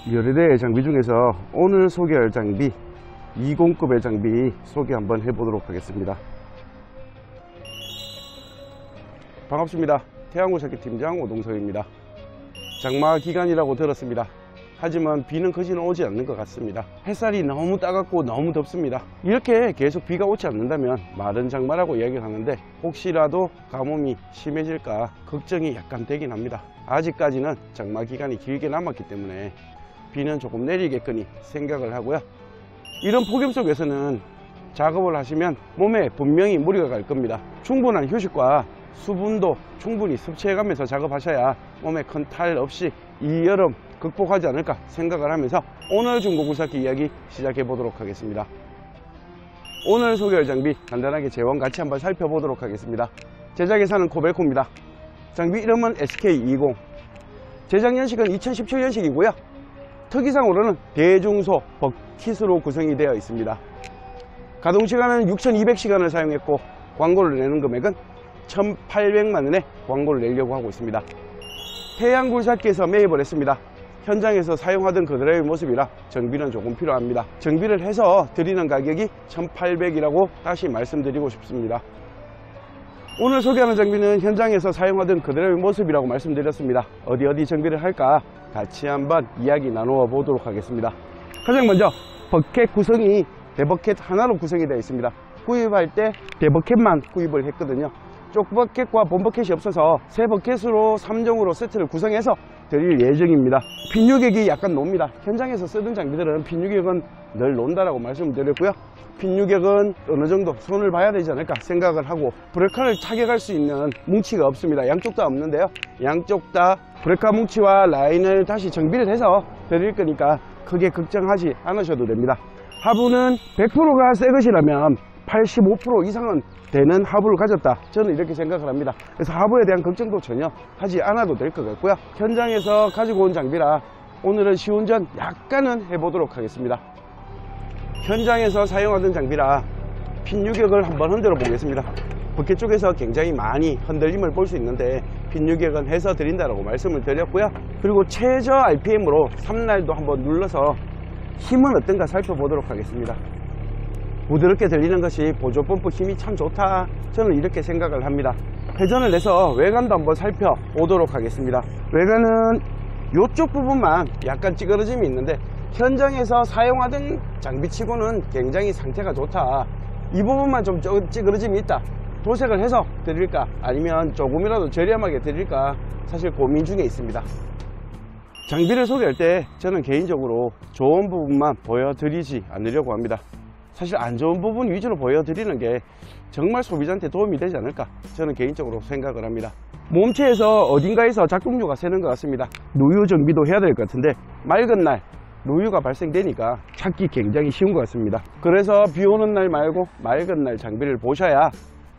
여러 대의 장비 중에서 오늘 소개할 장비 20급의 장비 소개 한번 해보도록 하겠습니다. 반갑습니다. 태양굴삭기 팀장 오동석입니다. 장마 기간이라고 들었습니다. 하지만 비는 거진 오지 않는 것 같습니다. 햇살이 너무 따갑고 너무 덥습니다. 이렇게 계속 비가 오지 않는다면 마른 장마라고 이야기를 하는데 혹시라도 가뭄이 심해질까 걱정이 약간 되긴 합니다. 아직까지는 장마 기간이 길게 남았기 때문에 비는 조금 내리겠거니 생각을 하고요. 이런 폭염 속에서는 작업을 하시면 몸에 분명히 무리가 갈 겁니다. 충분한 휴식과 수분도 충분히 섭취해가면서 작업하셔야 몸에 큰 탈 없이 이 여름 극복하지 않을까 생각을 하면서 오늘 중고굴삭기 이야기 시작해 보도록 하겠습니다. 오늘 소개할 장비 간단하게 제원 같이 한번 살펴보도록 하겠습니다. 제작회사는 코벨코입니다. 장비 이름은 SK20, 제작 연식은 2017년식이고요 특이상으로는 대중소 버킷으로 구성이 되어 있습니다. 가동시간은 6200시간을 사용했고 광고를 내는 금액은 1800만원에 광고를 내려고 하고 있습니다. 태양굴삭기에서 매입을 했습니다. 현장에서 사용하던 그대로의 모습이라 정비는 조금 필요합니다. 정비를 해서 드리는 가격이 1800이라고 다시 말씀드리고 싶습니다. 오늘 소개하는 장비는 현장에서 사용하던 그대로의 모습이라고 말씀드렸습니다. 어디 정비를 할까 같이 한번 이야기 나누어 보도록 하겠습니다. 가장 먼저 버켓 구성이 대버켓 하나로 구성이 되어 있습니다. 구입할 때 대버켓만 구입을 했거든요. 쪽버켓과 본버켓이 없어서 새 버켓으로 3종으로 세트를 구성해서 드릴 예정입니다. 핀 유격이 약간 놉니다. 현장에서 쓰던 장비들은 핀 유격은 늘 논다라고 말씀을 드렸고요. 핀 유격은 어느 정도 손을 봐야 되지 않을까 생각을 하고 브레이크를 타격할 수 있는 뭉치가 없습니다. 양쪽 다 없는데요. 양쪽 다 브레이크 뭉치와 라인을 다시 정비를 해서 드릴 거니까 크게 걱정하지 않으셔도 됩니다. 하부는 100%가 새 것이라면 85% 이상은 되는 하부를 가졌다, 저는 이렇게 생각을 합니다. 그래서 하부에 대한 걱정도 전혀 하지 않아도 될 것 같고요. 현장에서 가지고 온 장비라 오늘은 시운전 약간은 해보도록 하겠습니다. 현장에서 사용하던 장비라 핀 유격을 한번 흔들어 보겠습니다. 버켓 쪽에서 굉장히 많이 흔들림을 볼 수 있는데 핀 유격은 해서 드린다라고 말씀을 드렸고요. 그리고 최저 RPM으로 3날도 한번 눌러서 힘은 어떤가 살펴보도록 하겠습니다. 부드럽게 들리는 것이 보조 펌프 힘이 참 좋다, 저는 이렇게 생각을 합니다. 회전을 내서 외관도 한번 살펴보도록 하겠습니다. 외관은 이쪽 부분만 약간 찌그러짐이 있는데 현장에서 사용하던 장비치고는 굉장히 상태가 좋다. 이 부분만 좀 찌그러짐이 있다. 도색을 해서 드릴까 아니면 조금이라도 저렴하게 드릴까 사실 고민 중에 있습니다. 장비를 소개할 때 저는 개인적으로 좋은 부분만 보여드리지 않으려고 합니다. 사실 안 좋은 부분 위주로 보여드리는 게 정말 소비자한테 도움이 되지 않을까, 저는 개인적으로 생각을 합니다. 몸체에서 어딘가에서 작동료가 새는 것 같습니다. 누유 정비도 해야 될 것 같은데 맑은 날 누유가 발생되니까 찾기 굉장히 쉬운 것 같습니다. 그래서 비 오는 날 말고 맑은 날 장비를 보셔야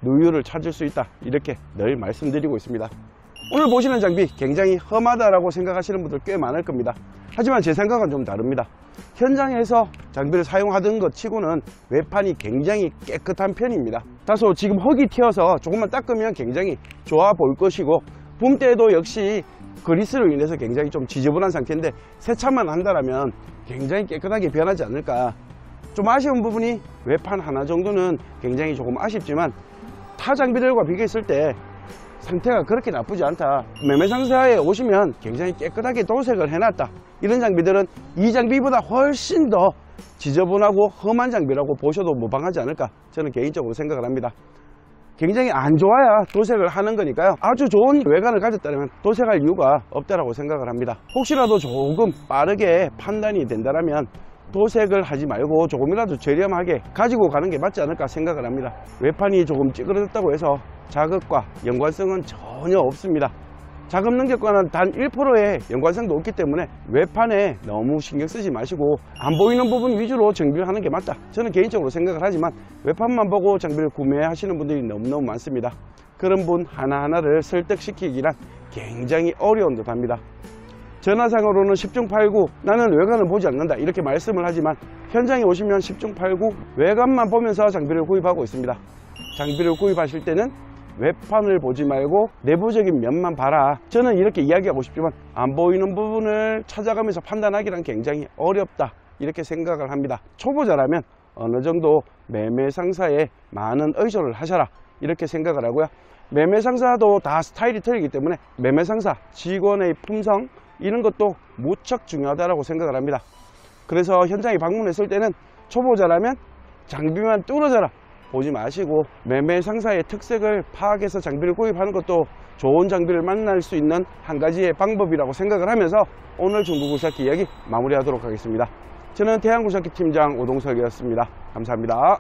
누유를 찾을 수 있다, 이렇게 늘 말씀드리고 있습니다. 오늘 보시는 장비 굉장히 험하다라고 생각하시는 분들 꽤 많을 겁니다. 하지만 제 생각은 좀 다릅니다. 현장에서 장비를 사용하던 것 치고는 외판이 굉장히 깨끗한 편입니다. 다소 지금 흙이 튀어서 조금만 닦으면 굉장히 좋아 보일 것이고 붐대도 역시 그리스로 인해서 굉장히 좀 지저분한 상태인데 세차만 한다면 굉장히 깨끗하게 변하지 않을까. 좀 아쉬운 부분이 외판 하나 정도는 굉장히 조금 아쉽지만 타 장비들과 비교했을 때 상태가 그렇게 나쁘지 않다. 매매상사에 오시면 굉장히 깨끗하게 도색을 해놨다, 이런 장비들은 이 장비보다 훨씬 더 지저분하고 험한 장비라고 보셔도 무방하지 않을까, 저는 개인적으로 생각을 합니다. 굉장히 안 좋아야 도색을 하는 거니까요. 아주 좋은 외관을 가졌다면 도색할 이유가 없다라고 생각을 합니다. 혹시라도 조금 빠르게 판단이 된다면 도색을 하지 말고 조금이라도 저렴하게 가지고 가는 게 맞지 않을까 생각을 합니다. 외판이 조금 찌그러졌다고 해서 자극과 연관성은 전혀 없습니다. 작업 능력과는 단 1%의 연관성도 없기 때문에 외판에 너무 신경 쓰지 마시고 안 보이는 부분 위주로 정비를 하는 게 맞다, 저는 개인적으로 생각을 하지만 외판만 보고 장비를 구매하시는 분들이 너무너무 많습니다. 그런 분 하나하나를 설득시키기란 굉장히 어려운 듯 합니다. 전화상으로는 10중 8구 나는 외관을 보지 않는다 이렇게 말씀을 하지만 현장에 오시면 10중 8구 외관만 보면서 장비를 구입하고 있습니다. 장비를 구입하실 때는 외판을 보지 말고 내부적인 면만 봐라. 저는 이렇게 이야기하고 싶지만 안 보이는 부분을 찾아가면서 판단하기란 굉장히 어렵다, 이렇게 생각을 합니다. 초보자라면 어느 정도 매매 상사에 많은 의존을 하셔라, 이렇게 생각을 하고요. 매매 상사도 다 스타일이 틀리기 때문에 매매 상사 직원의 품성 이런 것도 무척 중요하다고 생각을 합니다. 그래서 현장에 방문했을 때는 초보자라면 장비만 뚫어져라 보지 마시고 매매 상사의 특색을 파악해서 장비를 구입하는 것도 좋은 장비를 만날 수 있는 한 가지의 방법이라고 생각을 하면서 오늘 중고굴삭기 이야기 마무리하도록 하겠습니다. 저는 태양굴삭기 팀장 오동석이었습니다. 감사합니다.